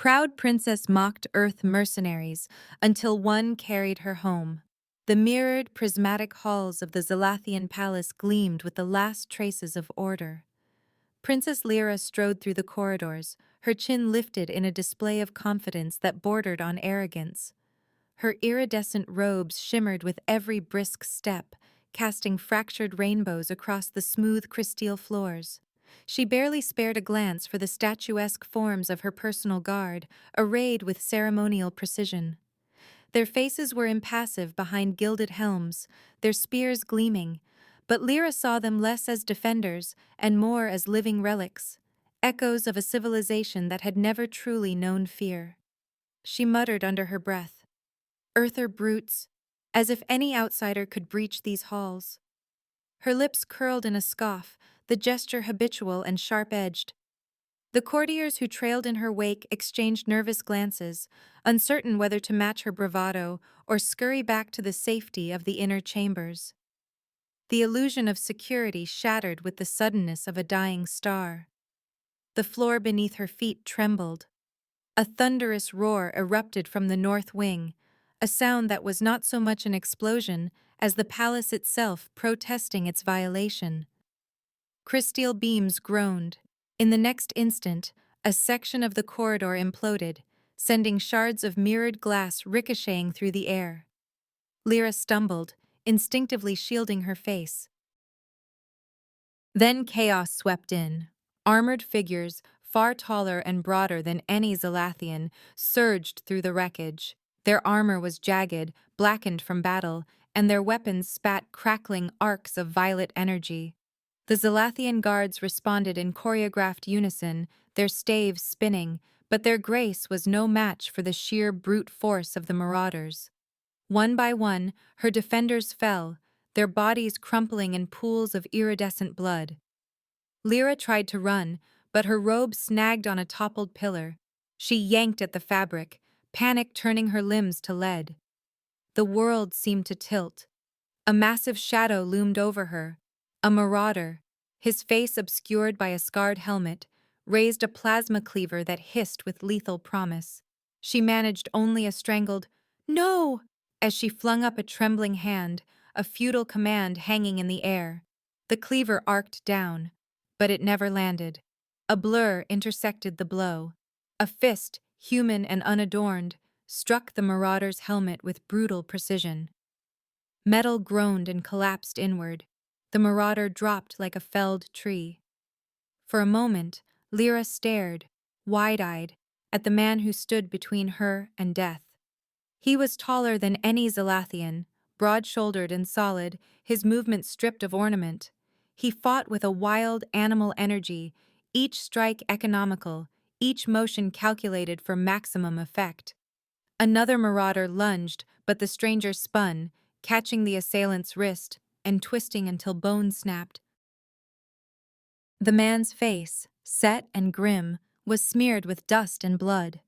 Proud princess mocked Earth mercenaries until one carried her home. The mirrored, prismatic halls of the Zalathian palace gleamed with the last traces of order. Princess Lyra strode through the corridors, her chin lifted in a display of confidence that bordered on arrogance. Her iridescent robes shimmered with every brisk step, casting fractured rainbows across the smooth crystal floors. She barely spared a glance for the statuesque forms of her personal guard, arrayed with ceremonial precision. Their faces were impassive behind gilded helms, their spears gleaming, but Lyra saw them less as defenders and more as living relics, echoes of a civilization that had never truly known fear. She muttered under her breath, "Earther brutes," as if any outsider could breach these halls. Her lips curled in a scoff, the gesture habitual and sharp-edged. The courtiers who trailed in her wake exchanged nervous glances, uncertain whether to match her bravado or scurry back to the safety of the inner chambers. The illusion of security shattered with the suddenness of a dying star. The floor beneath her feet trembled. A thunderous roar erupted from the north wing, a sound that was not so much an explosion as the palace itself protesting its violation. Crystal beams groaned. In the next instant, a section of the corridor imploded, sending shards of mirrored glass ricocheting through the air. Lyra stumbled, instinctively shielding her face. Then chaos swept in. Armored figures, far taller and broader than any Zalathian, surged through the wreckage. Their armor was jagged, blackened from battle, and their weapons spat crackling arcs of violet energy. The Zalathian guards responded in choreographed unison, their staves spinning, but their grace was no match for the sheer brute force of the marauders. One by one, her defenders fell, their bodies crumpling in pools of iridescent blood. Lyra tried to run, but her robe snagged on a toppled pillar. She yanked at the fabric, panic turning her limbs to lead. The world seemed to tilt. A massive shadow loomed over her. A marauder, his face obscured by a scarred helmet, raised a plasma cleaver that hissed with lethal promise. She managed only a strangled, "No!" as she flung up a trembling hand, a futile command hanging in the air. The cleaver arced down, but it never landed. A blur intersected the blow. A fist, human and unadorned, struck the marauder's helmet with brutal precision. Metal groaned and collapsed inward. The marauder dropped like a felled tree. For a moment, Lyra stared, wide-eyed, at the man who stood between her and death. He was taller than any Zalathian, broad-shouldered and solid, his movements stripped of ornament. He fought with a wild animal energy, each strike economical, each motion calculated for maximum effect. Another marauder lunged, but the stranger spun, catching the assailant's wrist and twisting until bones snapped. The man's face, set and grim, was smeared with dust and blood.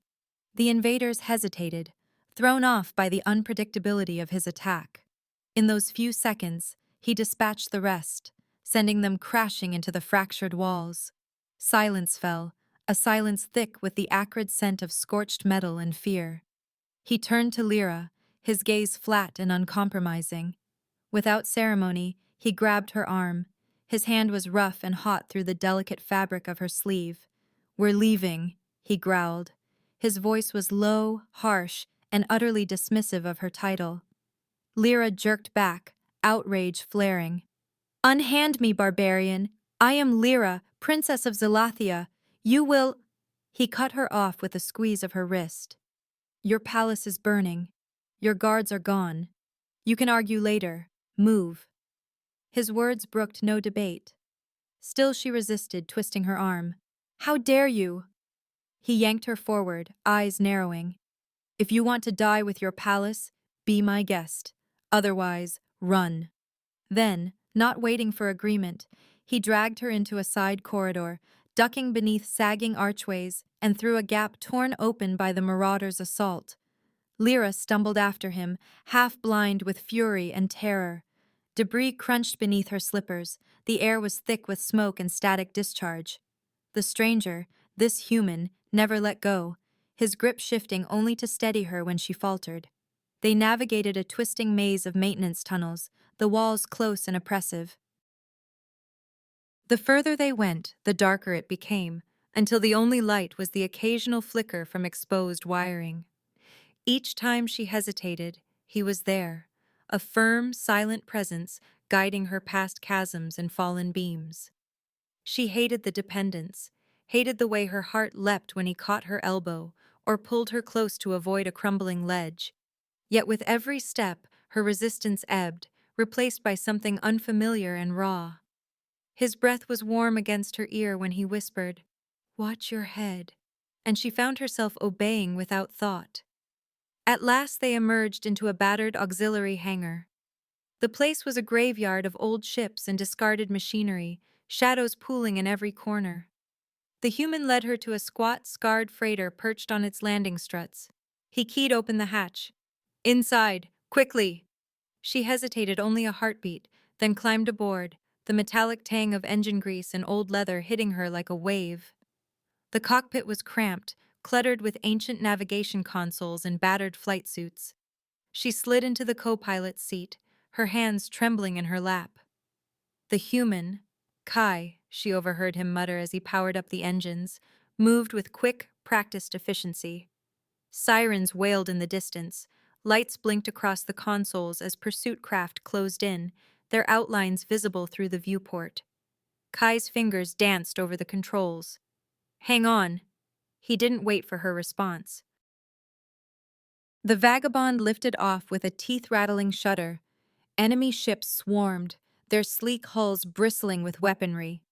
The invaders hesitated, thrown off by the unpredictability of his attack. In those few seconds, he dispatched the rest, sending them crashing into the fractured walls. Silence fell, a silence thick with the acrid scent of scorched metal and fear. He turned to Lyra, his gaze flat and uncompromising. Without ceremony, he grabbed her arm. His hand was rough and hot through the delicate fabric of her sleeve. "We're leaving," he growled. His voice was low, harsh, and utterly dismissive of her title. Lyra jerked back, outrage flaring. "Unhand me, barbarian! I am Lyra, Princess of Zalathia. You will—" He cut her off with a squeeze of her wrist. "Your palace is burning. Your guards are gone. You can argue later. Move." His words brooked no debate. Still she resisted, twisting her arm. "How dare you?" He yanked her forward, eyes narrowing. "If you want to die with your palace, be my guest. Otherwise, run." Then, not waiting for agreement, he dragged her into a side corridor, ducking beneath sagging archways and through a gap torn open by the marauder's assault. Lyra stumbled after him, half blind with fury and terror. Debris crunched beneath her slippers, the air was thick with smoke and static discharge. The stranger, this human, never let go, his grip shifting only to steady her when she faltered. They navigated a twisting maze of maintenance tunnels, the walls close and oppressive. The further they went, the darker it became, until the only light was the occasional flicker from exposed wiring. Each time she hesitated, he was there, a firm, silent presence guiding her past chasms and fallen beams. She hated the dependence, hated the way her heart leapt when he caught her elbow or pulled her close to avoid a crumbling ledge. Yet with every step, her resistance ebbed, replaced by something unfamiliar and raw. His breath was warm against her ear when he whispered, "Watch your head," and she found herself obeying without thought. At last they emerged into a battered auxiliary hangar. The place was a graveyard of old ships and discarded machinery, shadows pooling in every corner. The human led her to a squat, scarred freighter perched on its landing struts. He keyed open the hatch. "Inside, quickly!" She hesitated only a heartbeat, then climbed aboard, the metallic tang of engine grease and old leather hitting her like a wave. The cockpit was cramped, cluttered with ancient navigation consoles and battered flight suits. She slid into the co-pilot's seat, her hands trembling in her lap. The human, Kai, she overheard him mutter as he powered up the engines, moved with quick, practiced efficiency. Sirens wailed in the distance, lights blinked across the consoles as pursuit craft closed in, their outlines visible through the viewport. Kai's fingers danced over the controls. "Hang on." He didn't wait for her response. The vagabond lifted off with a teeth-rattling shudder. Enemy ships swarmed, their sleek hulls bristling with weaponry.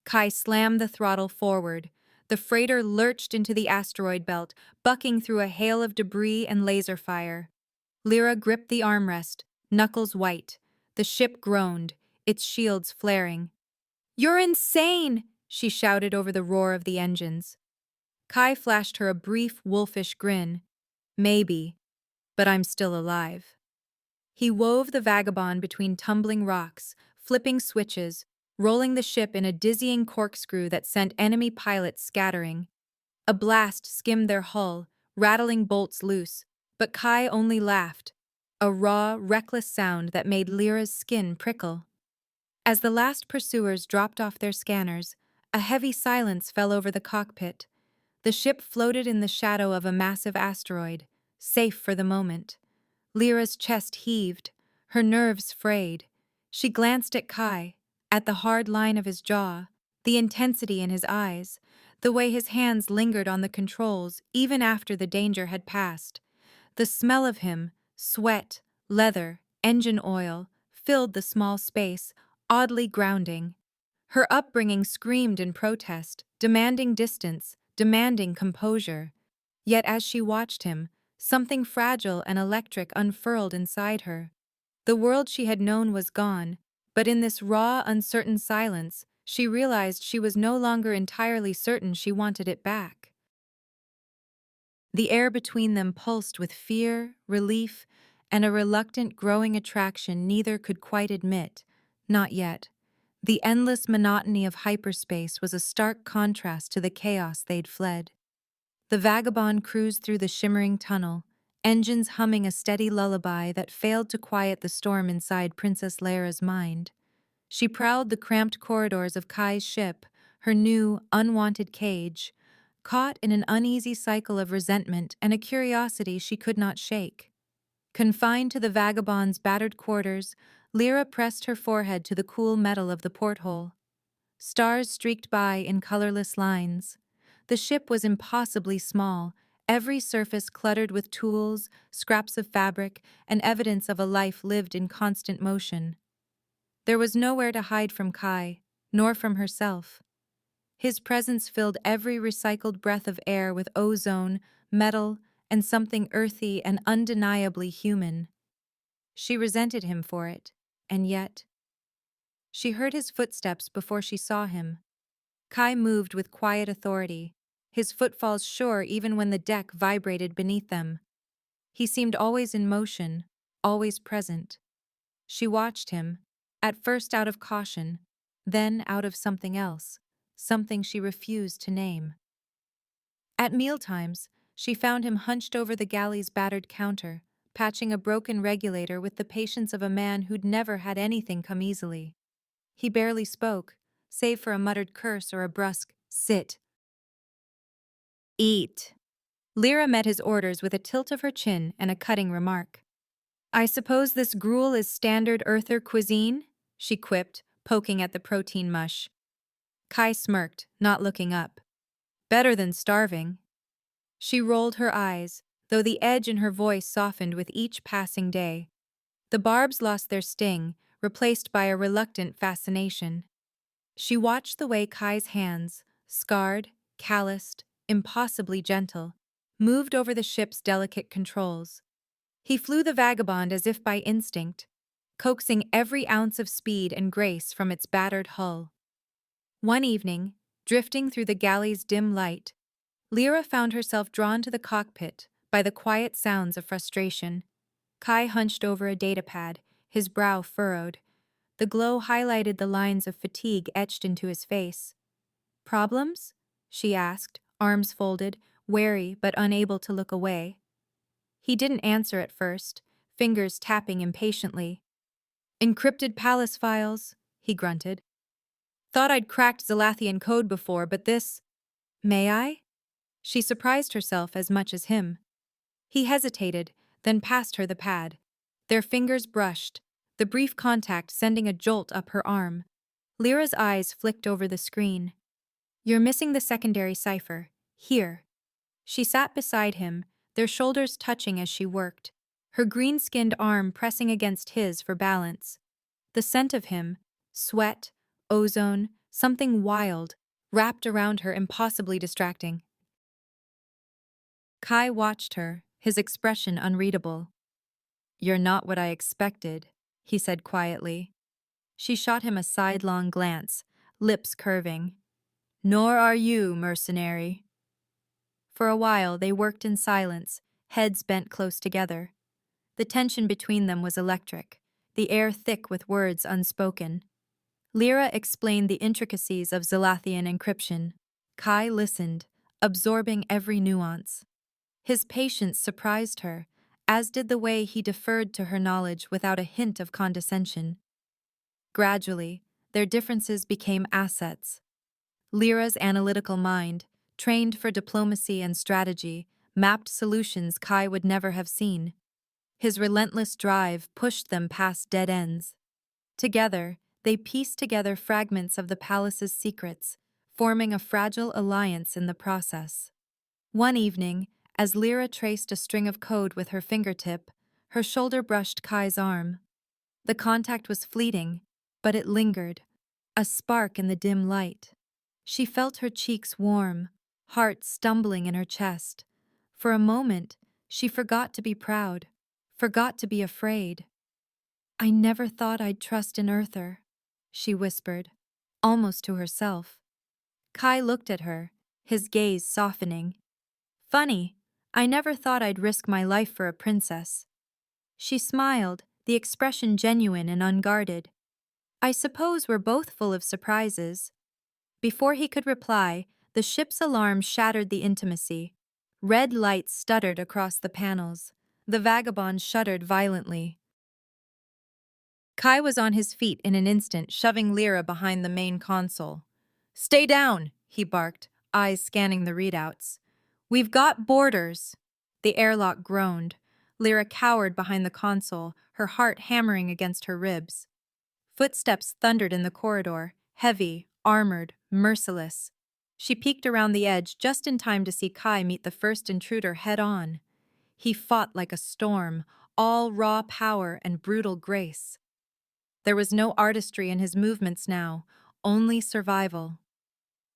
Kai slammed the throttle forward. The freighter lurched into the asteroid belt, bucking through a hail of debris and laser fire. Lyra gripped the armrest, knuckles white. The ship groaned, its shields flaring. "You're insane!" she shouted over the roar of the engines. Kai flashed her a brief, wolfish grin. "Maybe, but I'm still alive." He wove the vagabond between tumbling rocks, flipping switches, rolling the ship in a dizzying corkscrew that sent enemy pilots scattering. A blast skimmed their hull, rattling bolts loose, but Kai only laughed, a raw, reckless sound that made Lyra's skin prickle. As the last pursuers dropped off their scanners, a heavy silence fell over the cockpit. The ship floated in the shadow of a massive asteroid, safe for the moment. Lyra's chest heaved, her nerves frayed. She glanced at Kai, at the hard line of his jaw, the intensity in his eyes, the way his hands lingered on the controls even after the danger had passed. The smell of him, sweat, leather, engine oil, filled the small space, oddly grounding. Her upbringing screamed in protest, demanding distance, demanding composure. Yet as she watched him, something fragile and electric unfurled inside her. The world she had known was gone, but in this raw, uncertain silence, she realized she was no longer entirely certain she wanted it back. The air between them pulsed with fear, relief, and a reluctant growing attraction neither could quite admit, not yet. The endless monotony of hyperspace was a stark contrast to the chaos they'd fled. The vagabond cruised through the shimmering tunnel, engines humming a steady lullaby that failed to quiet the storm inside Princess Lyra's mind. She prowled the cramped corridors of Kai's ship, her new, unwanted cage, caught in an uneasy cycle of resentment and a curiosity she could not shake. Confined to the vagabond's battered quarters, Lyra pressed her forehead to the cool metal of the porthole. Stars streaked by in colorless lines. The ship was impossibly small, every surface cluttered with tools, scraps of fabric, and evidence of a life lived in constant motion. There was nowhere to hide from Kai, nor from herself. His presence filled every recycled breath of air with ozone, metal, and something earthy and undeniably human. She resented him for it, and yet... She heard his footsteps before she saw him. Kai moved with quiet authority, his footfalls sure even when the deck vibrated beneath them. He seemed always in motion, always present. She watched him, at first out of caution, then out of something else, something she refused to name. At mealtimes, she found him hunched over the galley's battered counter, patching a broken regulator with the patience of a man who'd never had anything come easily. He barely spoke, save for a muttered curse or a brusque, "Sit. Eat." Lyra met his orders with a tilt of her chin and a cutting remark. "I suppose this gruel is standard Earther cuisine?" she quipped, poking at the protein mush. Kai smirked, not looking up. "Better than starving." She rolled her eyes, though the edge in her voice softened with each passing day. The barbs lost their sting, replaced by a reluctant fascination. She watched the way Kai's hands, scarred, calloused, impossibly gentle, moved over the ship's delicate controls. He flew the vagabond as if by instinct, coaxing every ounce of speed and grace from its battered hull. One evening, drifting through the galley's dim light, Lyra found herself drawn to the cockpit by the quiet sounds of frustration. Kai hunched over a datapad, his brow furrowed. The glow highlighted the lines of fatigue etched into his face. "Problems?" she asked, arms folded, wary but unable to look away. He didn't answer at first, fingers tapping impatiently. "Encrypted palace files," he grunted. "Thought I'd cracked Zalathian code before, but this—" "May I?" She surprised herself as much as him. He hesitated, then passed her the pad. Their fingers brushed, the brief contact sending a jolt up her arm. Lyra's eyes flicked over the screen. "You're missing the secondary cipher. Here." She sat beside him, their shoulders touching as she worked, her green-skinned arm pressing against his for balance. The scent of him, sweat, ozone, something wild, wrapped around her, impossibly distracting. Kai watched her, his expression unreadable. "You're not what I expected," he said quietly. She shot him a sidelong glance, lips curving. "Nor are you, mercenary." For a while they worked in silence, heads bent close together. The tension between them was electric, the air thick with words unspoken. Lyra explained the intricacies of Zalathian encryption. Kai listened, absorbing every nuance. His patience surprised her, as did the way he deferred to her knowledge without a hint of condescension. Gradually, their differences became assets. Lyra's analytical mind, trained for diplomacy and strategy, mapped solutions Kai would never have seen. His relentless drive pushed them past dead ends. Together, they pieced together fragments of the palace's secrets, forming a fragile alliance in the process. One evening, as Lyra traced a string of code with her fingertip, her shoulder brushed Kai's arm. The contact was fleeting, but it lingered, a spark in the dim light. She felt her cheeks warm, heart stumbling in her chest. For a moment, she forgot to be proud, forgot to be afraid. "I never thought I'd trust an Earther," she whispered, almost to herself. Kai looked at her, his gaze softening. "Funny, I never thought I'd risk my life for a princess." She smiled, the expression genuine and unguarded. "I suppose we're both full of surprises." Before he could reply, the ship's alarm shattered the intimacy. Red lights stuttered across the panels. The vagabond shuddered violently. Kai was on his feet in an instant, shoving Lyra behind the main console. "Stay down," he barked, eyes scanning the readouts. "We've got borders." The airlock groaned. Lyra cowered behind the console, her heart hammering against her ribs. Footsteps thundered in the corridor, heavy, armored, merciless. She peeked around the edge just in time to see Kai meet the first intruder head-on. He fought like a storm, all raw power and brutal grace. There was no artistry in his movements now, only survival.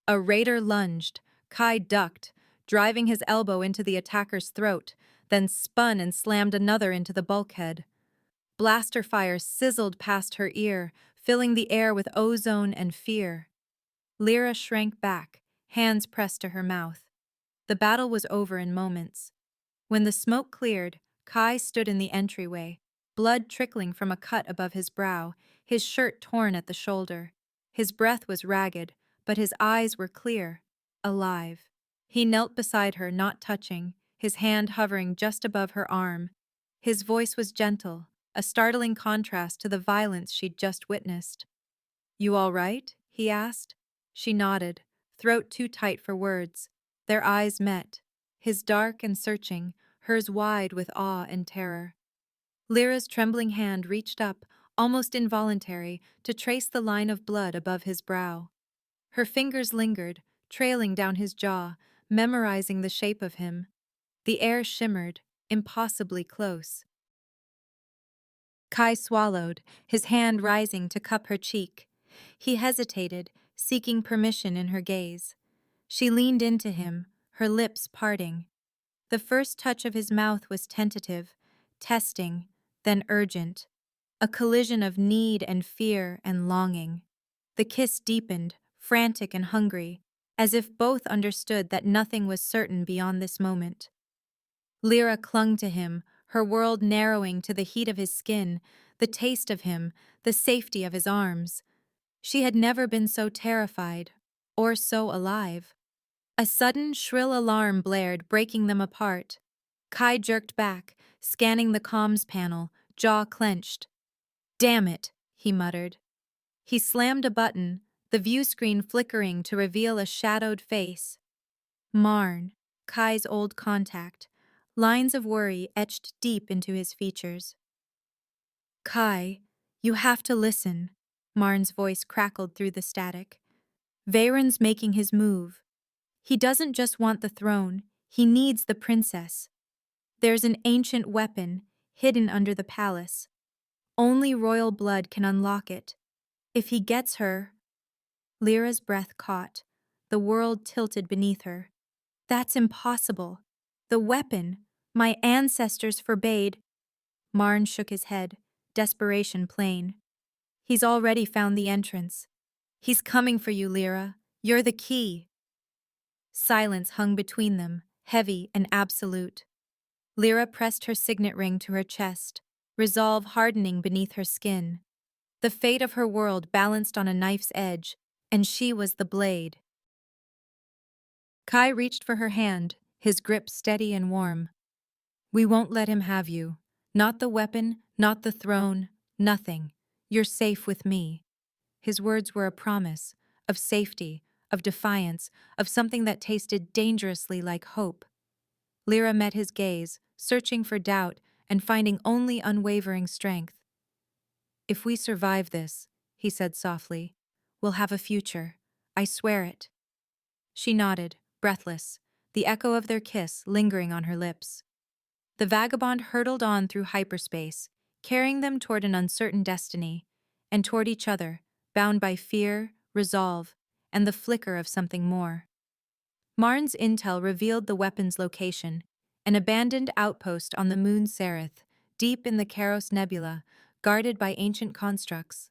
A raider lunged. Kai ducked, driving his elbow into the attacker's throat, then spun and slammed another into the bulkhead. Blaster fire sizzled past her ear, filling the air with ozone and fear. Lyra shrank back, hands pressed to her mouth. The battle was over in moments. When the smoke cleared, Kai stood in the entryway, blood trickling from a cut above his brow, his shirt torn at the shoulder. His breath was ragged, but his eyes were clear, alive. He knelt beside her, not touching, his hand hovering just above her arm. His voice was gentle, a startling contrast to the violence she'd just witnessed. "You all right?" he asked. She nodded, throat too tight for words. Their eyes met, his dark and searching, hers wide with awe and terror. Lyra's trembling hand reached up, almost involuntary, to trace the line of blood above his brow. Her fingers lingered, trailing down his jaw, memorizing the shape of him. The air shimmered, impossibly close. Kai swallowed, his hand rising to cup her cheek. He hesitated, seeking permission in her gaze. She leaned into him, her lips parting. The first touch of his mouth was tentative, testing, then urgent. A collision of need and fear and longing. The kiss deepened, frantic and hungry, as if both understood that nothing was certain beyond this moment. Lyra clung to him, her world narrowing to the heat of his skin, the taste of him, the safety of his arms. She had never been so terrified, or so alive. A sudden, shrill alarm blared, breaking them apart. Kai jerked back, scanning the comms panel, jaw clenched. "Damn it," he muttered. He slammed a button, the view screen flickering to reveal a shadowed face. Marn, Kai's old contact, lines of worry etched deep into his features. "Kai, you have to listen," Marn's voice crackled through the static. "Veyron's making his move. He doesn't just want the throne, he needs the princess. There's an ancient weapon, hidden under the palace. Only royal blood can unlock it. If he gets her—" Lyra's breath caught, the world tilted beneath her. "That's impossible. The weapon, my ancestors forbade—" Marn shook his head, desperation plain. "He's already found the entrance. He's coming for you, Lyra. You're the key." Silence hung between them, heavy and absolute. Lyra pressed her signet ring to her chest, resolve hardening beneath her skin. The fate of her world balanced on a knife's edge, and she was the blade. Kai reached for her hand, his grip steady and warm. "We won't let him have you. Not the weapon, not the throne, nothing. You're safe with me." His words were a promise, of safety, of defiance, of something that tasted dangerously like hope. Lyra met his gaze, searching for doubt and finding only unwavering strength. "If we survive this," he said softly, "we'll have a future. I swear it." She nodded, breathless, the echo of their kiss lingering on her lips. The vagabond hurtled on through hyperspace, carrying them toward an uncertain destiny, and toward each other, bound by fear, resolve, and the flicker of something more. Marn's intel revealed the weapon's location, an abandoned outpost on the moon Sereth, deep in the Karos Nebula, guarded by ancient constructs.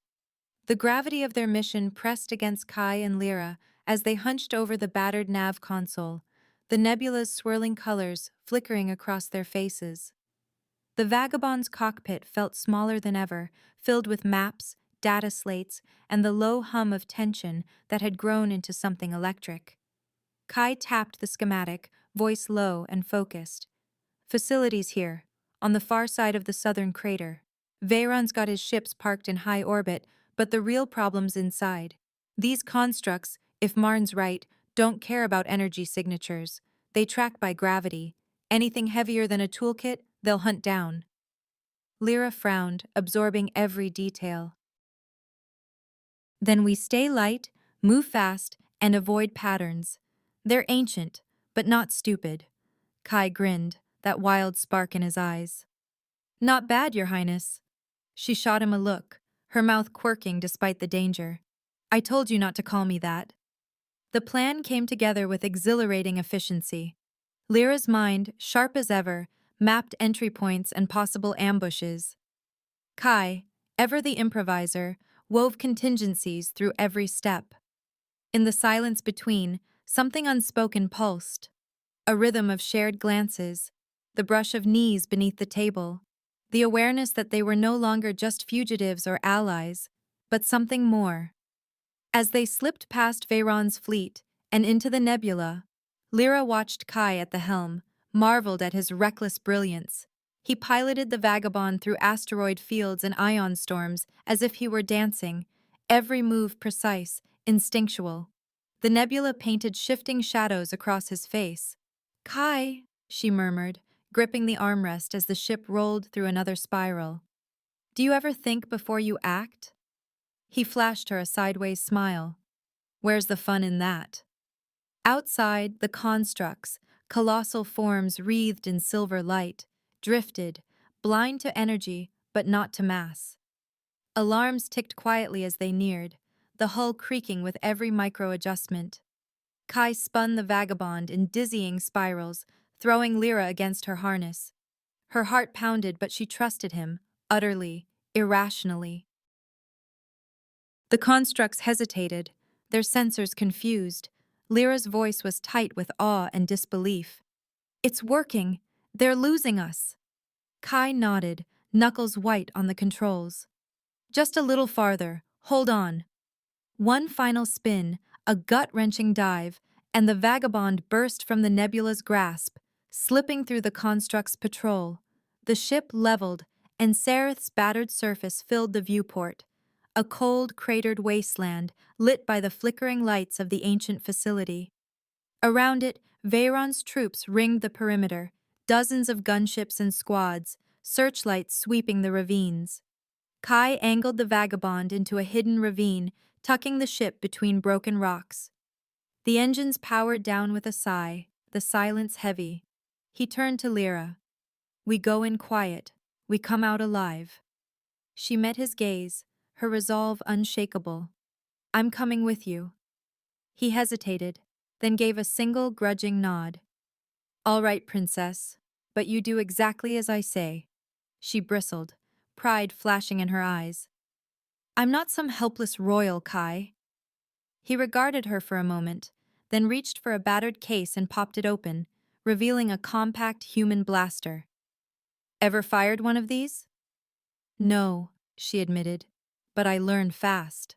The gravity of their mission pressed against Kai and Lyra as they hunched over the battered nav console, the nebula's swirling colors flickering across their faces. The vagabond's cockpit felt smaller than ever, filled with maps, data slates, and the low hum of tension that had grown into something electric. Kai tapped the schematic, voice low and focused. "Facilities here, on the far side of the southern crater. Veyron's got his ships parked in high orbit, but the real problem's inside. These constructs, if Marn's right, don't care about energy signatures. They track by gravity. Anything heavier than a toolkit, they'll hunt down." Lyra frowned, absorbing every detail. "Then we stay light, move fast, and avoid patterns. They're ancient, but not stupid." Kai grinned, that wild spark in his eyes. "Not bad, Your Highness." She shot him a look, her mouth quirking despite the danger. "I told you not to call me that." The plan came together with exhilarating efficiency. Lyra's mind, sharp as ever, mapped entry points and possible ambushes. Kai, ever the improviser, wove contingencies through every step. In the silence between, something unspoken pulsed. A rhythm of shared glances, the brush of knees beneath the table, the awareness that they were no longer just fugitives or allies, but something more. As they slipped past Veyron's fleet and into the nebula, Lyra watched Kai at the helm, marveled at his reckless brilliance. He piloted the vagabond through asteroid fields and ion storms as if he were dancing, every move precise, instinctual. The nebula painted shifting shadows across his face. "Kai," she murmured, gripping the armrest as the ship rolled through another spiral. "Do you ever think before you act?" He flashed her a sideways smile. "Where's the fun in that?" Outside, the constructs, colossal forms wreathed in silver light, drifted, blind to energy but not to mass. Alarms ticked quietly as they neared, the hull creaking with every micro-adjustment. Kai spun the vagabond in dizzying spirals, throwing Lyra against her harness. Her heart pounded, but she trusted him, utterly, irrationally. The constructs hesitated, their sensors confused. Lyra's voice was tight with awe and disbelief. "It's working! They're losing us!" Kai nodded, knuckles white on the controls. "Just a little farther. Hold on." One final spin, a gut-wrenching dive, and the vagabond burst from the nebula's grasp, slipping through the construct's patrol. The ship leveled, and Sereth's battered surface filled the viewport, a cold, cratered wasteland lit by the flickering lights of the ancient facility. Around it, Veyron's troops ringed the perimeter, dozens of gunships and squads, searchlights sweeping the ravines. Kai angled the vagabond into a hidden ravine, tucking the ship between broken rocks. The engines powered down with a sigh, the silence heavy. He turned to Lyra. "We go in quiet. We come out alive." She met his gaze, her resolve unshakable. "I'm coming with you." He hesitated, then gave a single grudging nod. "All right, princess, but you do exactly as I say." She bristled, pride flashing in her eyes. "I'm not some helpless royal, Kai." He regarded her for a moment, then reached for a battered case and popped it open, revealing a compact human blaster. "Ever fired one of these?" "No," she admitted, "but I learned fast."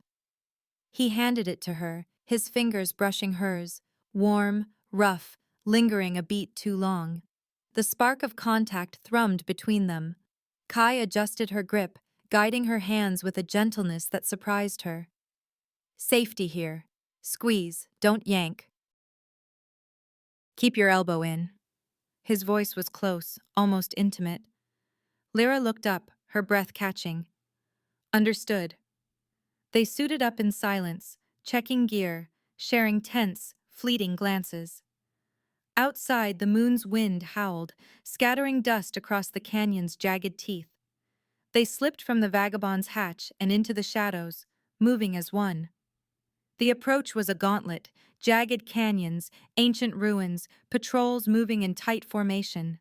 He handed it to her, his fingers brushing hers, warm, rough, lingering a beat too long. The spark of contact thrummed between them. Kai adjusted her grip, guiding her hands with a gentleness that surprised her. "Safety here. Squeeze, don't yank. Keep your elbow in." His voice was close, almost intimate. Lyra looked up, her breath catching. "Understood." They suited up in silence, checking gear, sharing tense, fleeting glances. Outside, the moon's wind howled, scattering dust across the canyon's jagged teeth. They slipped from the vagabond's hatch and into the shadows, moving as one. The approach was a gauntlet, jagged canyons, ancient ruins, patrols moving in tight formation.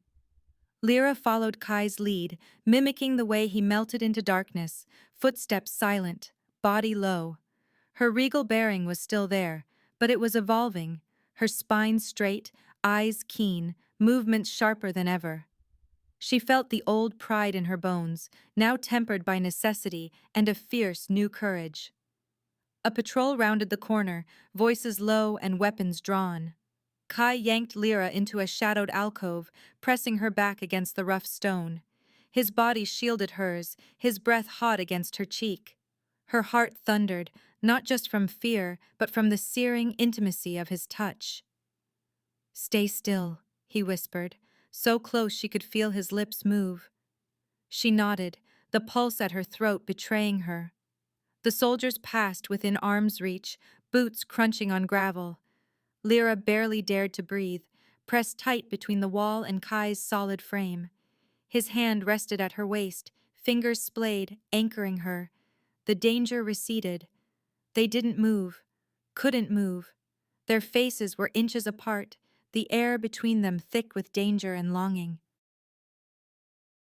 Lyra followed Kai's lead, mimicking the way he melted into darkness, footsteps silent, body low. Her regal bearing was still there, but it was evolving, her spine straight, eyes keen, movements sharper than ever. She felt the old pride in her bones, now tempered by necessity and a fierce new courage. A patrol rounded the corner, voices low and weapons drawn. Kai yanked Lyra into a shadowed alcove, pressing her back against the rough stone. His body shielded hers, his breath hot against her cheek. Her heart thundered, not just from fear, but from the searing intimacy of his touch. "Stay still," he whispered, so close she could feel his lips move. She nodded, the pulse at her throat betraying her. The soldiers passed within arm's reach, boots crunching on gravel. Lyra barely dared to breathe, pressed tight between the wall and Kai's solid frame. His hand rested at her waist, fingers splayed, anchoring her. The danger receded. They didn't move, couldn't move. Their faces were inches apart, the air between them thick with danger and longing.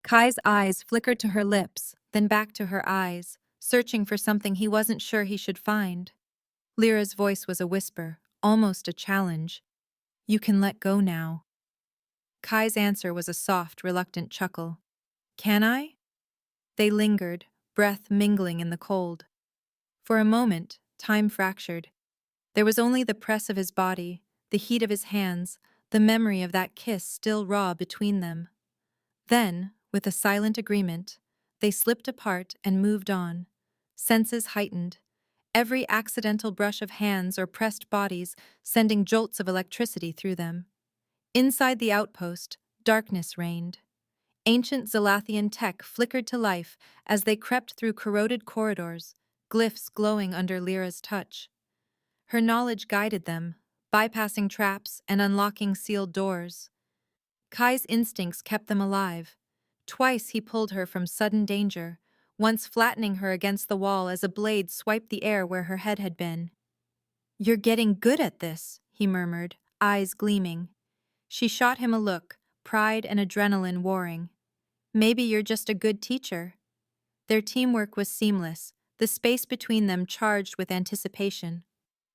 Kai's eyes flickered to her lips, then back to her eyes, searching for something he wasn't sure he should find. Lyra's voice was a whisper, almost a challenge. "You can let go now." Kai's answer was a soft, reluctant chuckle. "Can I?" They lingered, breath mingling in the cold. For a moment, time fractured. There was only the press of his body, the heat of his hands, the memory of that kiss still raw between them. Then, with a silent agreement, they slipped apart and moved on, senses heightened, every accidental brush of hands or pressed bodies sending jolts of electricity through them. Inside the outpost, darkness reigned. Ancient Zalathian tech flickered to life as they crept through corroded corridors, glyphs glowing under Lyra's touch. Her knowledge guided them, bypassing traps and unlocking sealed doors. Kai's instincts kept them alive. Twice he pulled her from sudden danger, once flattening her against the wall as a blade swiped the air where her head had been. "You're getting good at this," he murmured, eyes gleaming. She shot him a look, pride and adrenaline warring. "Maybe you're just a good teacher." Their teamwork was seamless, the space between them charged with anticipation.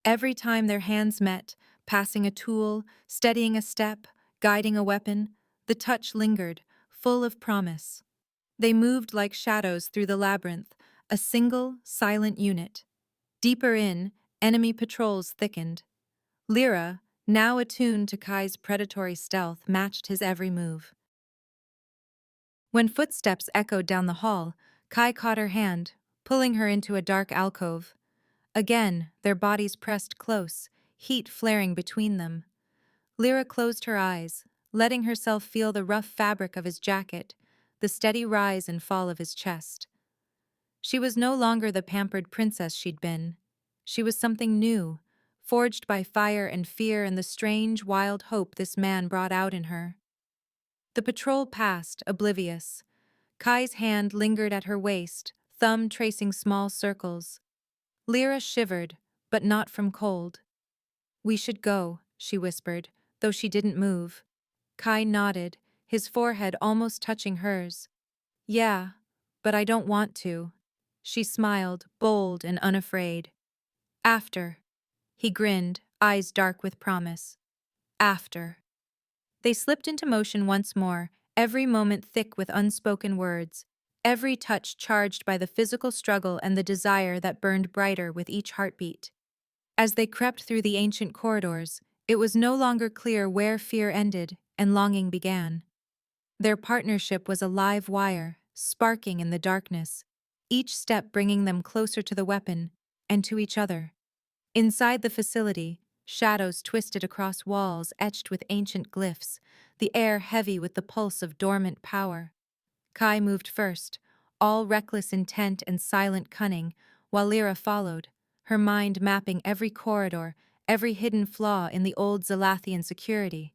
Every time their hands met, passing a tool, steadying a step, guiding a weapon, the touch lingered, full of promise. They moved like shadows through the labyrinth, a single, silent unit. Deeper in, enemy patrols thickened. Lyra, now attuned to Kai's predatory stealth, matched his every move. When footsteps echoed down the hall, Kai caught her hand, pulling her into a dark alcove. Again, their bodies pressed close, heat flaring between them. Lyra closed her eyes, letting herself feel the rough fabric of his jacket, the steady rise and fall of his chest. She was no longer the pampered princess she'd been. She was something new, forged by fire and fear and the strange, wild hope this man brought out in her. The patrol passed, oblivious. Kai's hand lingered at her waist, thumb tracing small circles. Lyra shivered, but not from cold. "We should go," she whispered, though she didn't move. Kai nodded, his forehead almost touching hers. "Yeah, but I don't want to." She smiled, bold and unafraid. "After." He grinned, eyes dark with promise. "After." They slipped into motion once more, every moment thick with unspoken words, every touch charged by the physical struggle and the desire that burned brighter with each heartbeat. As they crept through the ancient corridors, it was no longer clear where fear ended and longing began. Their partnership was a live wire, sparking in the darkness, each step bringing them closer to the weapon and to each other. Inside the facility, shadows twisted across walls etched with ancient glyphs, the air heavy with the pulse of dormant power. Kai moved first, all reckless intent and silent cunning, while Lyra followed, her mind mapping every corridor, every hidden flaw in the old Zalathian security.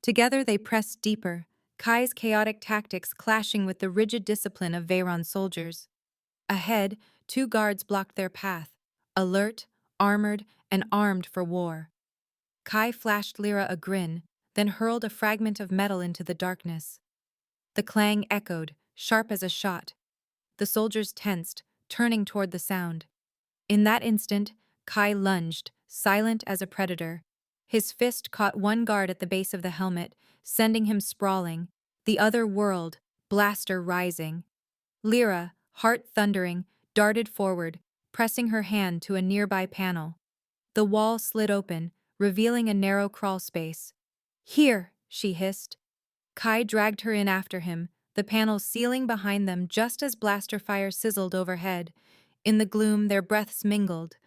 Together they pressed deeper, Kai's chaotic tactics clashing with the rigid discipline of Veyron's soldiers. Ahead, two guards blocked their path, alert, armored, and armed for war. Kai flashed Lyra a grin, then hurled a fragment of metal into the darkness. The clang echoed, sharp as a shot. The soldiers tensed, turning toward the sound. In that instant, Kai lunged, silent as a predator. His fist caught one guard at the base of the helmet, sending him sprawling. The other whirled, blaster rising. Lyra, heart thundering, darted forward, pressing her hand to a nearby panel. The wall slid open, revealing a narrow crawl space. "Here," she hissed. Kai dragged her in after him, the panel sealing behind them just as blaster fire sizzled overhead. In the gloom, their breaths mingled.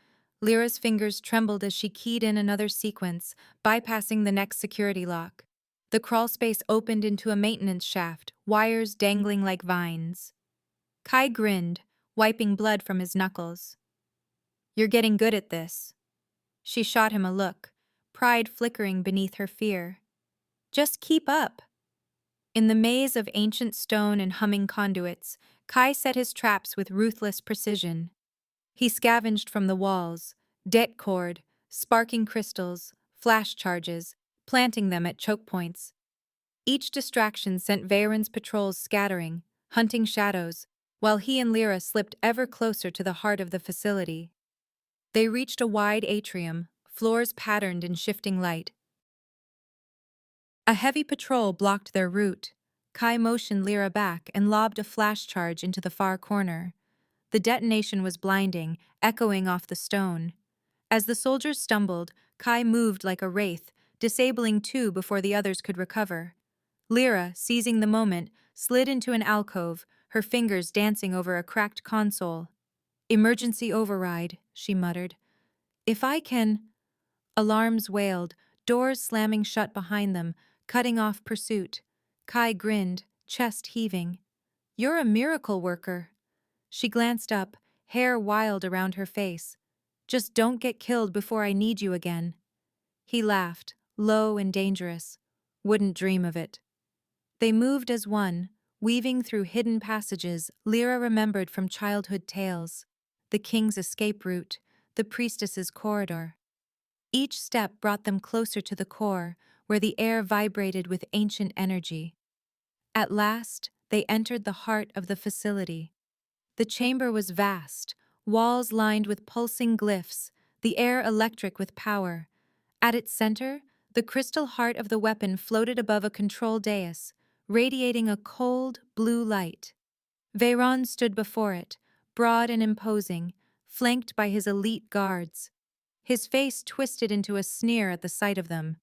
Lyra's fingers trembled as she keyed in another sequence, bypassing the next security lock. The crawl space opened into a maintenance shaft, wires dangling like vines. Kai grinned, wiping blood from his knuckles. "You're getting good at this." She shot him a look, pride flickering beneath her fear. "Just keep up." In the maze of ancient stone and humming conduits, Kai set his traps with ruthless precision. He scavenged from the walls, det cord, sparking crystals, flash charges, planting them at choke points. Each distraction sent Veyron's patrols scattering, hunting shadows, while he and Lyra slipped ever closer to the heart of the facility. They reached a wide atrium, floors patterned in shifting light. A heavy patrol blocked their route. Kai motioned Lyra back and lobbed a flash charge into the far corner. The detonation was blinding, echoing off the stone. As the soldiers stumbled, Kai moved like a wraith, disabling two before the others could recover. Lyra, seizing the moment, slid into an alcove, her fingers dancing over a cracked console. "Emergency override," she muttered. "If I can—" Alarms wailed, doors slamming shut behind them, cutting off pursuit. Kai grinned, chest heaving. "You're a miracle worker." She glanced up, hair wild around her face. "Just don't get killed before I need you again." He laughed, low and dangerous. "Wouldn't dream of it." They moved as one, weaving through hidden passages Lyra remembered from childhood tales. The king's escape route, the priestess's corridor. Each step brought them closer to the core, where the air vibrated with ancient energy. At last, they entered the heart of the facility. The chamber was vast, walls lined with pulsing glyphs, the air electric with power. At its center, the crystal heart of the weapon floated above a control dais, radiating a cold, blue light. Veyron stood before it, broad and imposing, flanked by his elite guards. His face twisted into a sneer at the sight of them.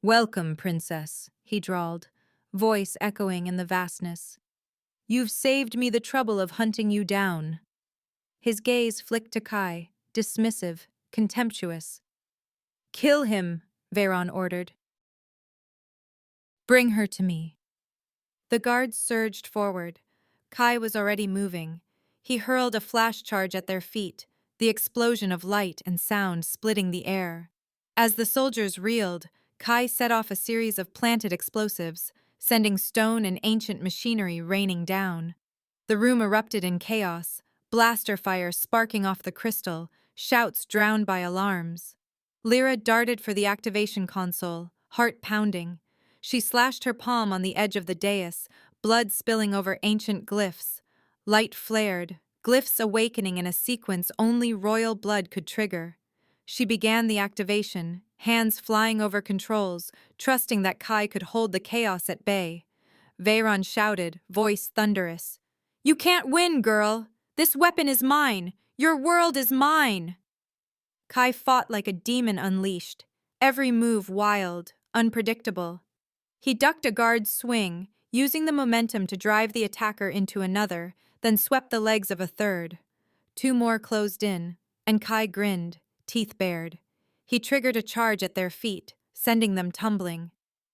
"Welcome, princess," he drawled, voice echoing in the vastness. "You've saved me the trouble of hunting you down." His gaze flicked to Kai, dismissive, contemptuous. "Kill him," Veyron ordered. "Bring her to me." The guards surged forward. Kai was already moving. He hurled a flash charge at their feet, the explosion of light and sound splitting the air. As the soldiers reeled, Kai set off a series of planted explosives, sending stone and ancient machinery raining down. The room erupted in chaos, blaster fire sparking off the crystal, shouts drowned by alarms. Lyra darted for the activation console, heart pounding. She slashed her palm on the edge of the dais, blood spilling over ancient glyphs. Light flared, glyphs awakening in a sequence only royal blood could trigger. She began the activation, hands flying over controls, trusting that Kai could hold the chaos at bay. Veyron shouted, voice thunderous. "You can't win, girl! This weapon is mine! Your world is mine!" Kai fought like a demon unleashed, every move wild, unpredictable. He ducked a guard's swing, using the momentum to drive the attacker into another, then swept the legs of a third. Two more closed in, and Kai grinned, teeth bared. He triggered a charge at their feet, sending them tumbling.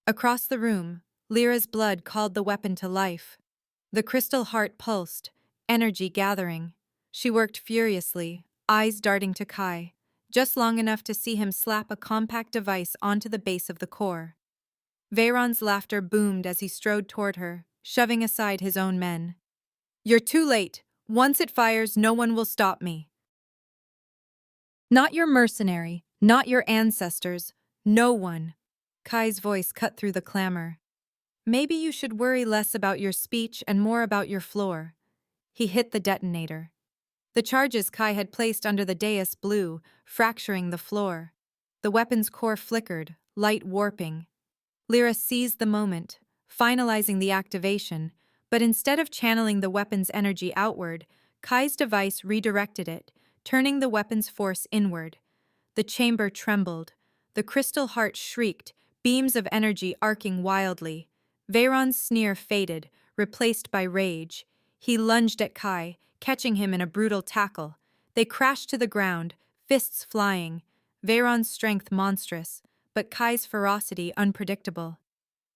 Across the room, Lyra's blood called the weapon to life. The crystal heart pulsed, energy gathering. She worked furiously, eyes darting to Kai, just long enough to see him slap a compact device onto the base of the core. Veyron's laughter boomed as he strode toward her, shoving aside his own men. "You're too late. Once it fires, no one will stop me." "Not your mercenary, not your ancestors, no one." Kai's voice cut through the clamor. "Maybe you should worry less about your speech and more about your floor." He hit the detonator. The charges Kai had placed under the dais blew, fracturing the floor. The weapon's core flickered, light warping. Lyra seized the moment, finalizing the activation, but instead of channeling the weapon's energy outward, Kai's device redirected it, turning the weapon's force inward. The chamber trembled. The crystal heart shrieked, beams of energy arcing wildly. Veyron's sneer faded, replaced by rage. He lunged at Kai, catching him in a brutal tackle. They crashed to the ground, fists flying. Veyron's strength monstrous, but Kai's ferocity unpredictable.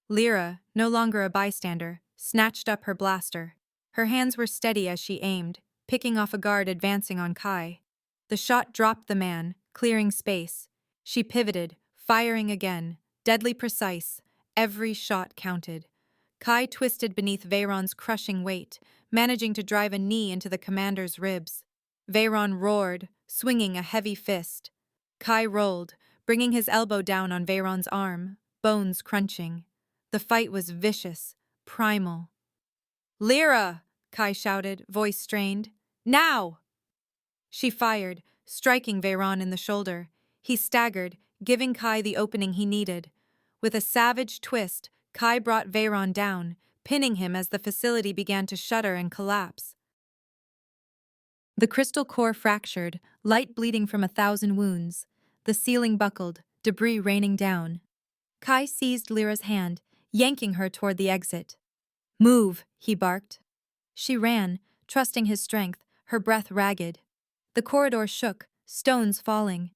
Lyra, no longer a bystander, snatched up her blaster. Her hands were steady as she aimed, picking off a guard advancing on Kai. The shot dropped the man, clearing space. She pivoted, firing again, deadly precise. Every shot counted. Kai twisted beneath Veyron's crushing weight, managing to drive a knee into the commander's ribs. Veyron roared, swinging a heavy fist. Kai rolled, bringing his elbow down on Veyron's arm, bones crunching. The fight was vicious, primal. "Lyra!" Kai shouted, voice strained. "Now!" She fired, striking Veyron in the shoulder. He staggered, giving Kai the opening he needed. With a savage twist, Kai brought Veyron down, pinning him as the facility began to shudder and collapse. The crystal core fractured, light bleeding from 1,000 wounds. The ceiling buckled, debris raining down. Kai seized Lyra's hand, yanking her toward the exit. "Move," he barked. She ran, trusting his strength, her breath ragged. The corridor shook, stones falling.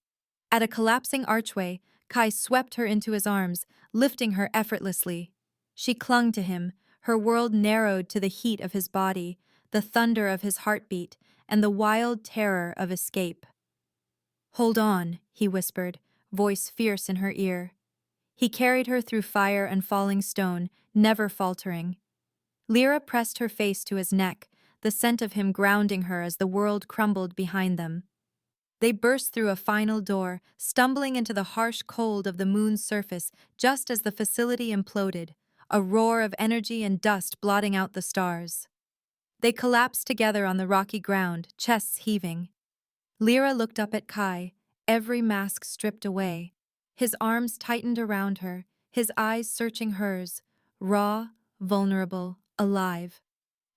At a collapsing archway, Kai swept her into his arms, lifting her effortlessly. She clung to him, her world narrowed to the heat of his body, the thunder of his heartbeat, and the wild terror of escape. "Hold on," he whispered, voice fierce in her ear. He carried her through fire and falling stone, never faltering. Lyra pressed her face to his neck, the scent of him grounding her as the world crumbled behind them. They burst through a final door, stumbling into the harsh cold of the moon's surface just as the facility imploded, a roar of energy and dust blotting out the stars. They collapsed together on the rocky ground, chests heaving. Lyra looked up at Kai, every mask stripped away. His arms tightened around her, his eyes searching hers, raw, vulnerable, alive.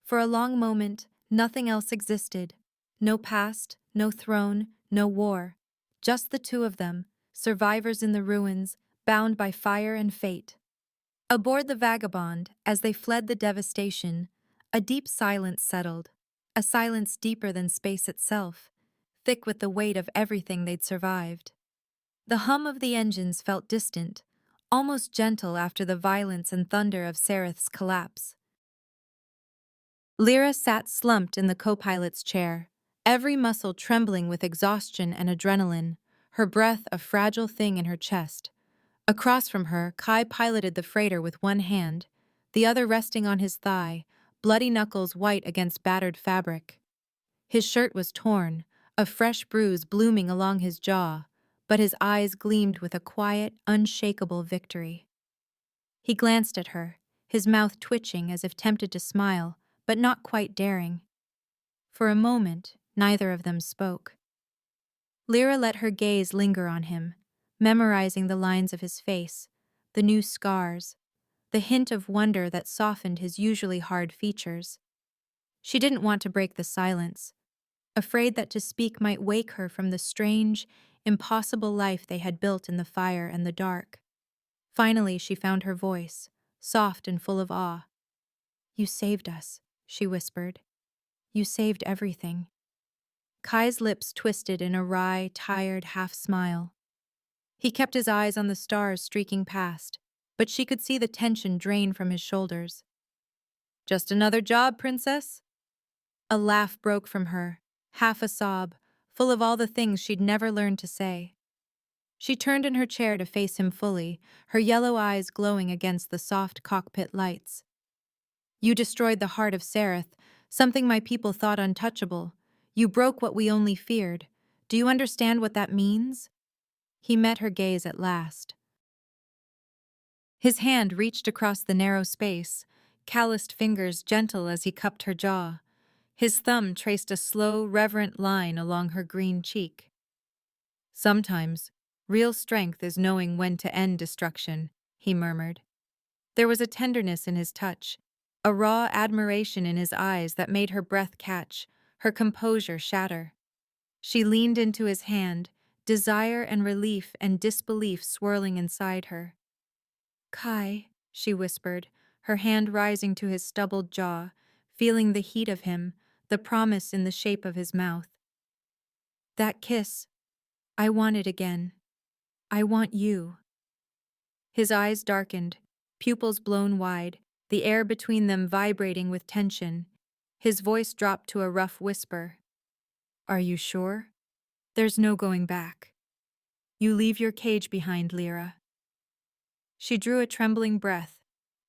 For a long moment, nothing else existed. No past, no throne, no war. Just the two of them, survivors in the ruins, bound by fire and fate. Aboard the Vagabond, as they fled the devastation, a deep silence settled, a silence deeper than space itself, thick with the weight of everything they'd survived. The hum of the engines felt distant, almost gentle after the violence and thunder of Sereth's collapse. Lyra sat slumped in the co-pilot's chair, every muscle trembling with exhaustion and adrenaline, her breath a fragile thing in her chest. Across from her, Kai piloted the freighter with one hand, the other resting on his thigh, bloody knuckles white against battered fabric. His shirt was torn, a fresh bruise blooming along his jaw, but his eyes gleamed with a quiet, unshakable victory. He glanced at her, his mouth twitching as if tempted to smile, but not quite daring. For a moment, neither of them spoke. Lyra let her gaze linger on him, memorizing the lines of his face, the new scars, the hint of wonder that softened his usually hard features. She didn't want to break the silence, afraid that to speak might wake her from the strange, impossible life they had built in the fire and the dark. Finally, she found her voice, soft and full of awe. "You saved us," she whispered. "You saved everything." Kai's lips twisted in a wry, tired half-smile. He kept his eyes on the stars streaking past, but she could see the tension drain from his shoulders. "Just another job, princess?" A laugh broke from her, half a sob, full of all the things she'd never learned to say. She turned in her chair to face him fully, her yellow eyes glowing against the soft cockpit lights. "You destroyed the heart of Sereth, something my people thought untouchable. You broke what we only feared. Do you understand what that means?" He met her gaze at last. His hand reached across the narrow space, calloused fingers gentle as he cupped her jaw. His thumb traced a slow, reverent line along her green cheek. "Sometimes, real strength is knowing when to end destruction," he murmured. There was a tenderness in his touch, a raw admiration in his eyes that made her breath catch, her composure shatter. She leaned into his hand, desire and relief and disbelief swirling inside her. "Kai," she whispered, her hand rising to his stubbled jaw, feeling the heat of him, the promise in the shape of his mouth. "That kiss, I want it again. I want you." His eyes darkened, pupils blown wide, the air between them vibrating with tension. His voice dropped to a rough whisper. "Are you sure? There's no going back. You leave your cage behind, Lyra." She drew a trembling breath,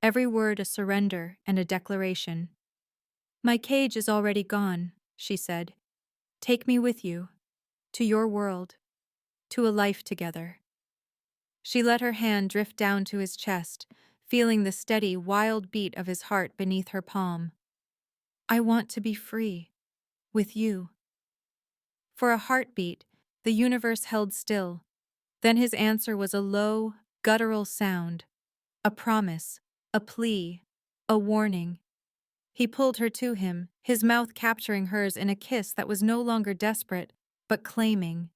every word a surrender and a declaration. "My cage is already gone," she said. "Take me with you, to your world, to a life together." She let her hand drift down to his chest, feeling the steady, wild beat of his heart beneath her palm. "I want to be free, with you." For a heartbeat, the universe held still. Then his answer was a low, guttural sound, a promise, a plea, a warning. He pulled her to him, his mouth capturing hers in a kiss that was no longer desperate, but claiming.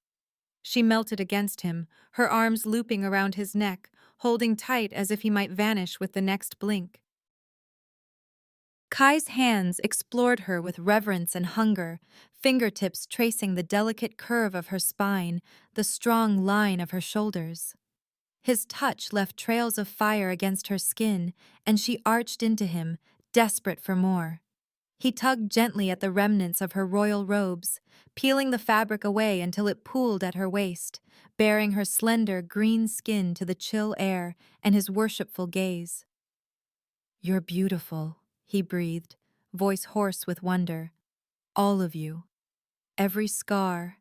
She melted against him, her arms looping around his neck, holding tight as if he might vanish with the next blink. Kai's hands explored her with reverence and hunger, fingertips tracing the delicate curve of her spine, the strong line of her shoulders. His touch left trails of fire against her skin, and she arched into him, desperate for more. He tugged gently at the remnants of her royal robes, peeling the fabric away until it pooled at her waist, baring her slender green skin to the chill air and his worshipful gaze. "You're beautiful," he breathed, voice hoarse with wonder. "All of you. Every scar,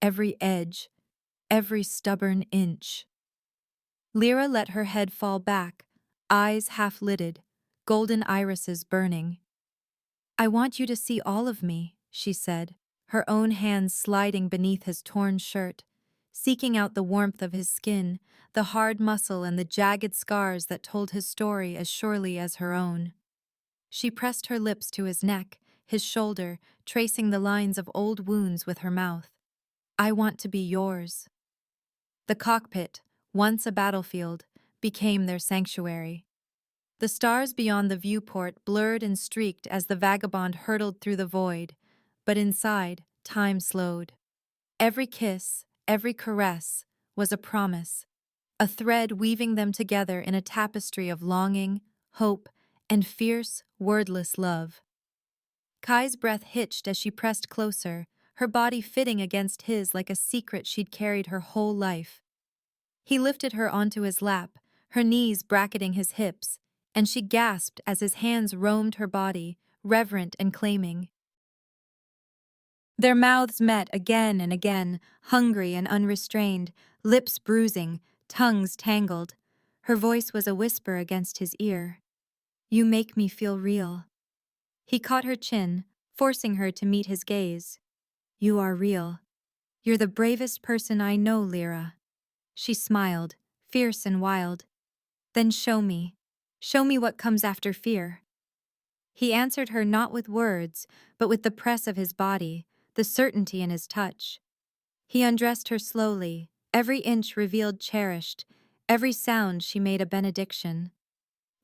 every edge, every stubborn inch." Lyra let her head fall back, eyes half-lidded, golden irises burning. "I want you to see all of me," she said, her own hands sliding beneath his torn shirt, seeking out the warmth of his skin, the hard muscle and the jagged scars that told his story as surely as her own. She pressed her lips to his neck, his shoulder, tracing the lines of old wounds with her mouth. "I want to be yours." The cockpit, once a battlefield, became their sanctuary. The stars beyond the viewport blurred and streaked as the vagabond hurtled through the void, but inside, time slowed. Every kiss, every caress, was a promise, a thread weaving them together in a tapestry of longing, hope, and fierce, wordless love. Kai's breath hitched as she pressed closer, her body fitting against his like a secret she'd carried her whole life. He lifted her onto his lap, her knees bracketing his hips, and she gasped as his hands roamed her body, reverent and claiming. Their mouths met again and again, hungry and unrestrained, lips bruising, tongues tangled. Her voice was a whisper against his ear. "You make me feel real." He caught her chin, forcing her to meet his gaze. "You are real. You're the bravest person I know, Lyra." She smiled, fierce and wild. "Then show me. Show me what comes after fear." He answered her not with words, but with the press of his body, the certainty in his touch. He undressed her slowly, every inch revealed cherished, every sound she made a benediction.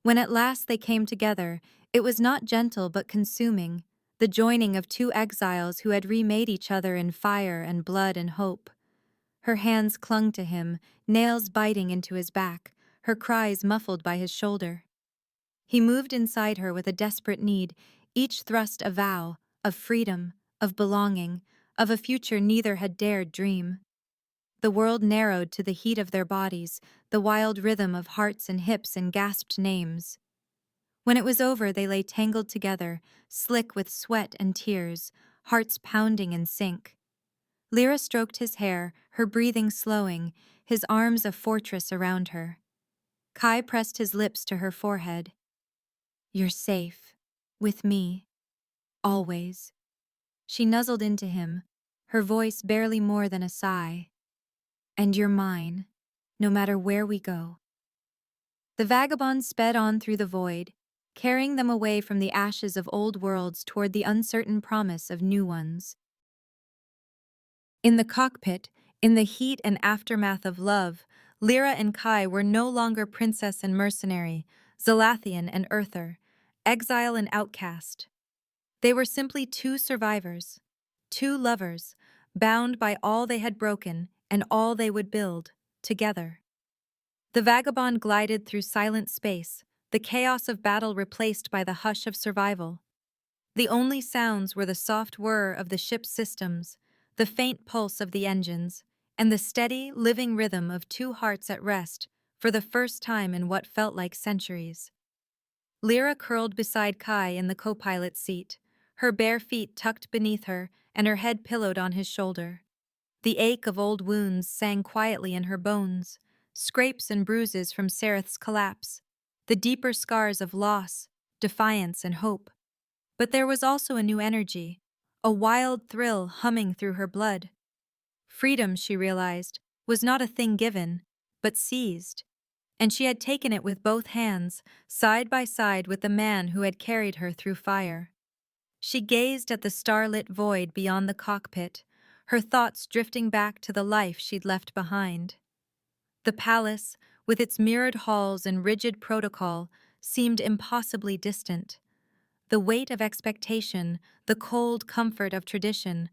When at last they came together, it was not gentle but consuming, the joining of two exiles who had remade each other in fire and blood and hope. Her hands clung to him, nails biting into his back, her cries muffled by his shoulder. He moved inside her with a desperate need, each thrust a vow, of freedom, of belonging, of a future neither had dared dream. The world narrowed to the heat of their bodies, the wild rhythm of hearts and hips and gasped names. When it was over, they lay tangled together, slick with sweat and tears, hearts pounding in sync. Lyra stroked his hair, her breathing slowing, his arms a fortress around her. Kai pressed his lips to her forehead. "You're safe. With me. Always." She nuzzled into him, her voice barely more than a sigh. "And you're mine, no matter where we go." The vagabond sped on through the void, carrying them away from the ashes of old worlds toward the uncertain promise of new ones. In the cockpit, in the heat and aftermath of love, Lyra and Kai were no longer princess and mercenary, Zalathian and earther, exile and outcast. They were simply two survivors, two lovers, bound by all they had broken and all they would build, together. The vagabond glided through silent space, the chaos of battle replaced by the hush of survival. The only sounds were the soft whir of the ship's systems, the faint pulse of the engines, and the steady, living rhythm of two hearts at rest for the first time in what felt like centuries. Lyra curled beside Kai in the co-pilot's seat, her bare feet tucked beneath her and her head pillowed on his shoulder. The ache of old wounds sang quietly in her bones, scrapes and bruises from Sereth's collapse, the deeper scars of loss, defiance, and hope. But there was also a new energy, a wild thrill humming through her blood. Freedom, she realized, was not a thing given, but seized, and she had taken it with both hands, side by side with the man who had carried her through fire. She gazed at the starlit void beyond the cockpit, her thoughts drifting back to the life she'd left behind. The palace, with its mirrored halls and rigid protocol, seemed impossibly distant. The weight of expectation, the cold comfort of tradition,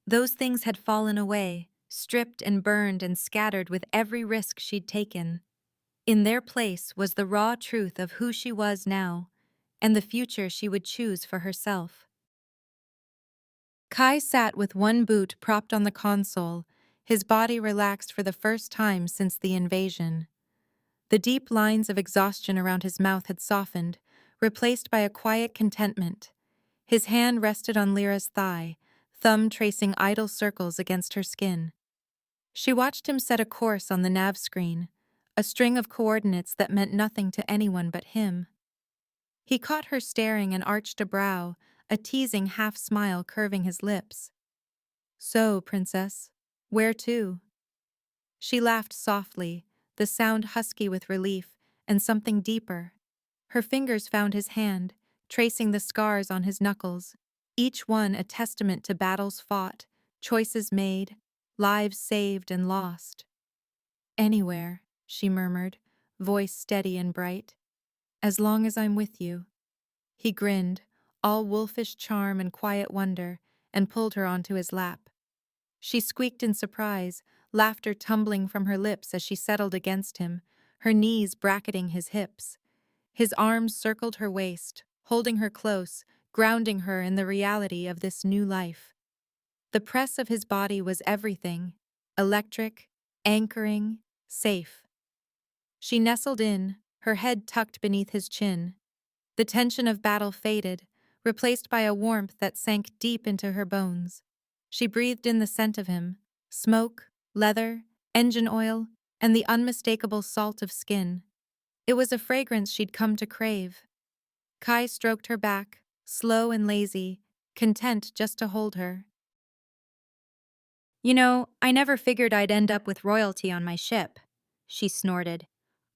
those things had fallen away, stripped and burned and scattered with every risk she'd taken. In their place was the raw truth of who she was now, and the future she would choose for herself. Kai sat with one boot propped on the console, his body relaxed for the first time since the invasion. The deep lines of exhaustion around his mouth had softened, replaced by a quiet contentment. His hand rested on Lyra's thigh, thumb tracing idle circles against her skin. She watched him set a course on the nav screen, a string of coordinates that meant nothing to anyone but him. He caught her staring and arched a brow, a teasing half-smile curving his lips. "So, princess, where to?" She laughed softly, the sound husky with relief and something deeper. Her fingers found his hand, tracing the scars on his knuckles, each one a testament to battles fought, choices made, lives saved and lost. "Anywhere," she murmured, voice steady and bright. "As long as I'm with you." He grinned, all wolfish charm and quiet wonder, and pulled her onto his lap. She squeaked in surprise, laughter tumbling from her lips as she settled against him, her knees bracketing his hips. His arms circled her waist, holding her close, grounding her in the reality of this new life. The press of his body was everything, electric, anchoring, safe. She nestled in, her head tucked beneath his chin. The tension of battle faded, replaced by a warmth that sank deep into her bones. She breathed in the scent of him, smoke, leather, engine oil, and the unmistakable salt of skin. It was a fragrance she'd come to crave. Kai stroked her back, slow and lazy, content just to hold her. "You know, I never figured I'd end up with royalty on my ship," she snorted.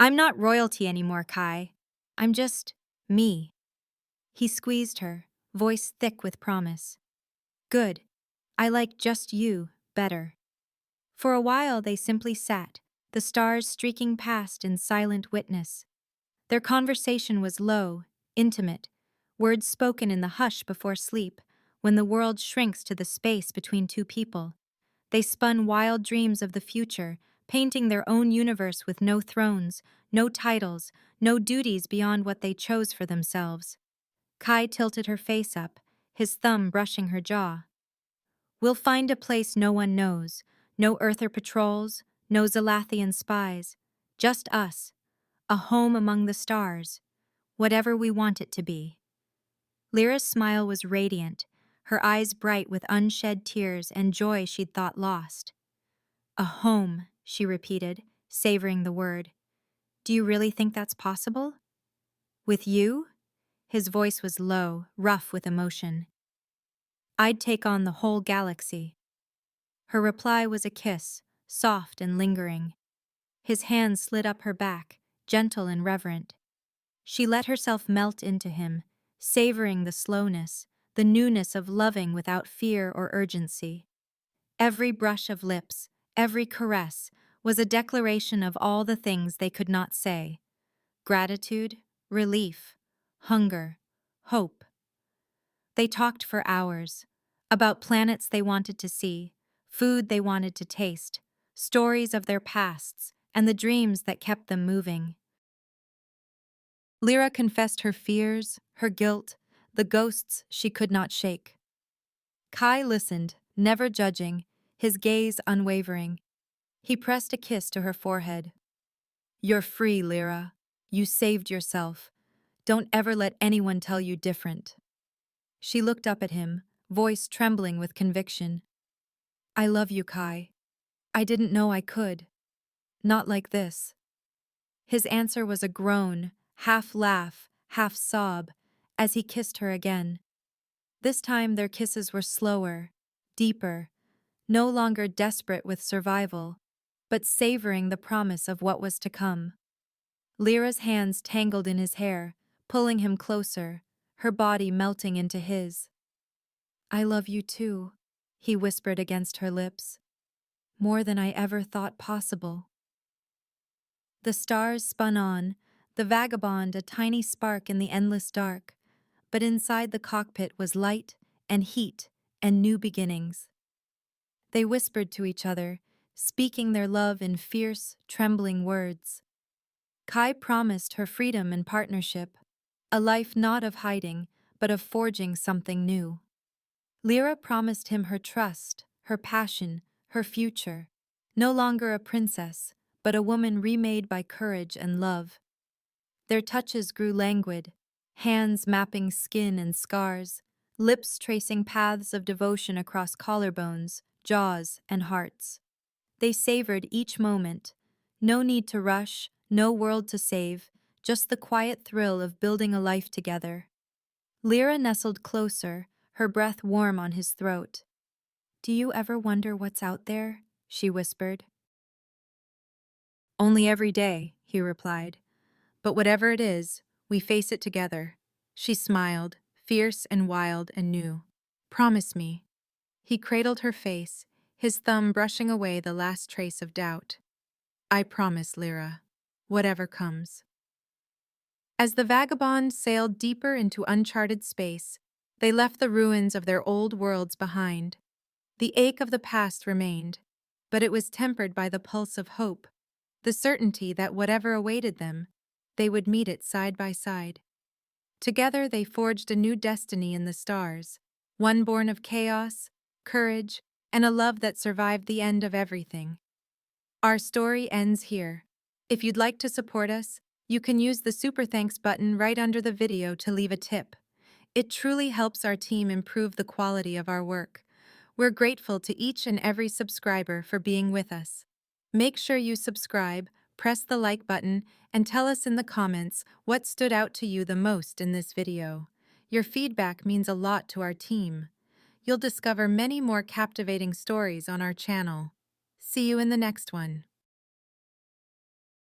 "I'm not royalty anymore, Kai. I'm just me." He squeezed her, voice thick with promise. "Good. I like just you better." For a while they simply sat, the stars streaking past in silent witness. Their conversation was low, intimate, words spoken in the hush before sleep, when the world shrinks to the space between two people. They spun wild dreams of the future, painting their own universe with no thrones, no titles, no duties beyond what they chose for themselves. Kai tilted her face up, his thumb brushing her jaw. "We'll find a place no one knows, no Earther patrols, no Zalathian spies, just us, a home among the stars, whatever we want it to be." Lyra's smile was radiant, her eyes bright with unshed tears and joy she'd thought lost. "A home," she repeated, savoring the word. "Do you really think that's possible? With you?" His voice was low, rough with emotion. "I'd take on the whole galaxy." Her reply was a kiss, soft and lingering. His hand slid up her back, gentle and reverent. She let herself melt into him, savoring the slowness, the newness of loving without fear or urgency. Every brush of lips, every caress, was a declaration of all the things they could not say. Gratitude, relief, hunger, hope. They talked for hours, about planets they wanted to see, food they wanted to taste, stories of their pasts, and the dreams that kept them moving. Lyra confessed her fears, her guilt, the ghosts she could not shake. Kai listened, never judging, his gaze unwavering. He pressed a kiss to her forehead. "You're free, Lyra. You saved yourself. Don't ever let anyone tell you different." She looked up at him, voice trembling with conviction. "I love you, Kai. I didn't know I could. Not like this." His answer was a groan, half laugh, half sob, as he kissed her again. This time their kisses were slower, deeper, no longer desperate with survival, but savoring the promise of what was to come. Lyra's hands tangled in his hair, pulling him closer, her body melting into his. "I love you too," he whispered against her lips. "More than I ever thought possible." The stars spun on, the vagabond a tiny spark in the endless dark, but inside the cockpit was light and heat and new beginnings. They whispered to each other, speaking their love in fierce, trembling words. Kai promised her freedom and partnership, a life not of hiding, but of forging something new. Lyra promised him her trust, her passion, her future, no longer a princess, but a woman remade by courage and love. Their touches grew languid, hands mapping skin and scars, lips tracing paths of devotion across collarbones, jaws, and hearts. They savored each moment. No need to rush, no world to save, just the quiet thrill of building a life together. Lyra nestled closer, her breath warm on his throat. "Do you ever wonder what's out there?" she whispered. "Only every day," he replied. "But whatever it is, we face it together." She smiled, fierce and wild and new. "Promise me." He cradled her face, his thumb brushing away the last trace of doubt. "I promise, Lyra, whatever comes." As the vagabond sailed deeper into uncharted space, they left the ruins of their old worlds behind. The ache of the past remained, but it was tempered by the pulse of hope, the certainty that whatever awaited them, they would meet it side by side. Together they forged a new destiny in the stars, one born of chaos, courage, and a love that survived the end of everything. Our story ends here. If you'd like to support us, you can use the Super Thanks button right under the video to leave a tip. It truly helps our team improve the quality of our work. We're grateful to each and every subscriber for being with us. Make sure you subscribe, press the like button, and tell us in the comments what stood out to you the most in this video. Your feedback means a lot to our team. You'll discover many more captivating stories on our channel. See you in the next one.